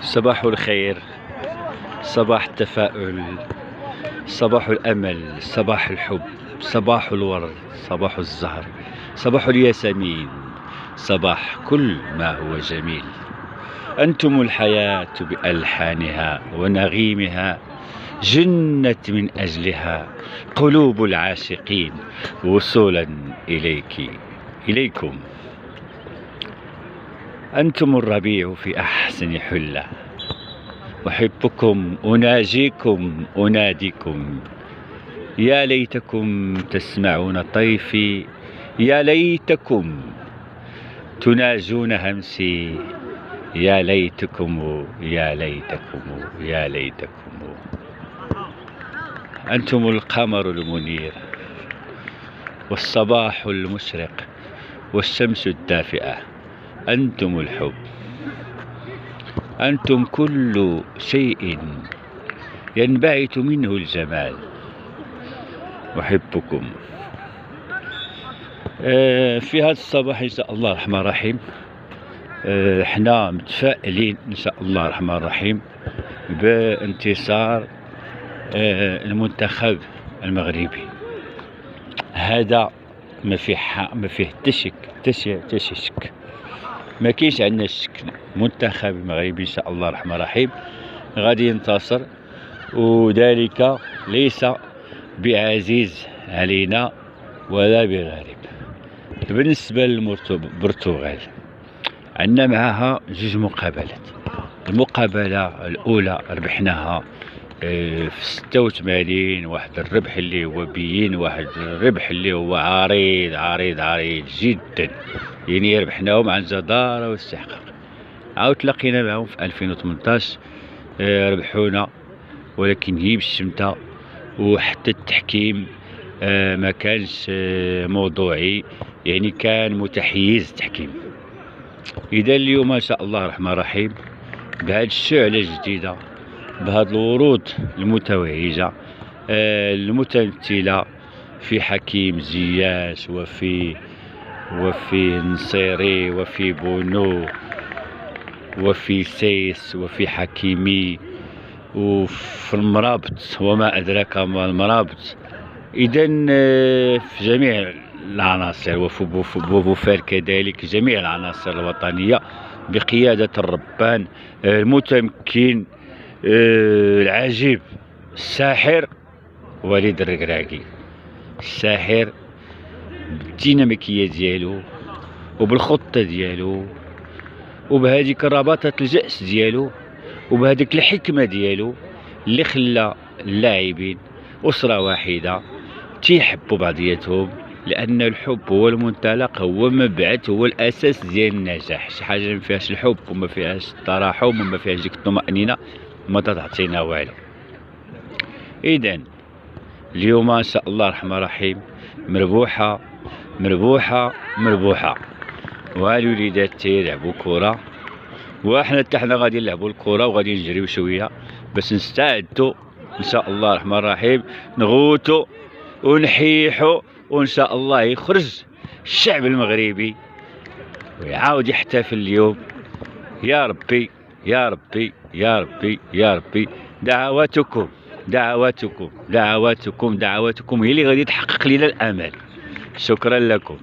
صباح الخير، صباح التفاؤل، صباح الأمل، صباح الحب، صباح الورد، صباح الزهر، صباح الياسمين، صباح كل ما هو جميل. أنتم الحياة بألحانها ونغيمها، جنت من أجلها قلوب العاشقين وصولا إليكم. أنتم الربيع في أحسن حلة، أحبكم، أناجيكم، أناديكم. يا ليتكم تسمعون طيفي، يا ليتكم تناجون همسي، يا ليتكم يا ليتكم يا ليتكم. أنتم القمر المنير والصباح المشرق والشمس الدافئة. أنتم الحب، أنتم كل شيء ينبعث منه الجمال. أحبكم. في هذا الصباح إن شاء الله الرحمن الرحيم، احنا متفائلين إن شاء الله الرحمن الرحيم بانتصار المنتخب المغربي. هذا ما فيه تشك، ما كاينش عندنا الشك. المنتخب المغربي ان شاء الله الرحمن الرحيم غادي ينتصر، وذلك ليس بعزيز علينا ولا بغريب. بالنسبه للبرتغال، عندنا معها جوج مقابلات. المقابله الاولى ربحناها في 86، واحد الربح اللي هو بين، واحد الربح اللي هو عريض عريض عريض جدا، يعني ربحناهم عن جدارة واستحقاق. عاود تلاقينا معهم في 2018، ربحونا، ولكن هي بالشمتة، وحتى التحكيم ما كانش موضوعي، يعني كان متحيز التحكيم. إذا اليوم إن شاء الله الرحمن الرحيم بهذه الشعلة الجديدة، بهذه الورود المتوهجة المتمثلة في حكيم زياش وفي نصيري وفي بونو وفي سيس وفي حكيمي وفي المرابط وما أدراك ما المرابط. إذن في جميع العناصر، وفي بوفال كذلك، جميع العناصر الوطنية بقيادة الربان المتمكن العجيب الساحر وليد الركراكي. الساحر بالديناميكية ديالو وبالخطة ديالو وبهذيك الرباطة الجأس ديالو وبهذيك الحكمة ديالو اللي خلى اللاعبين أسرة واحدة تيحبوا بعضياتهم، لأن الحب هو المنطلق، هو مبعث، هو الأساس ديال النجاح. شي حاجة ما فيهاش الحب وما فيهاش التراحم وما فيهاش ديك الطمأنينة ما تعطينا والو. إذن اليوم إن شاء الله الرحمن الرحيم مربوحة مربوحة مربوحة، والوليدات تيلعبوا كرة، وإحنا حتى حنا غادي نلعبوا الكرة وغادي نجريو شوية باش نستعدوا إن شاء الله الرحمن الرحيم، نغوتوا ونحيحوا، وإن شاء الله يخرج الشعب المغربي ويعاود يحتفل اليوم. يا ربي يا ربي يا ربي يا ربي، دعواتكم دعواتكم دعواتكم دعواتكم هي اللي غادي تحقق لنا الامل. شكرا لكم.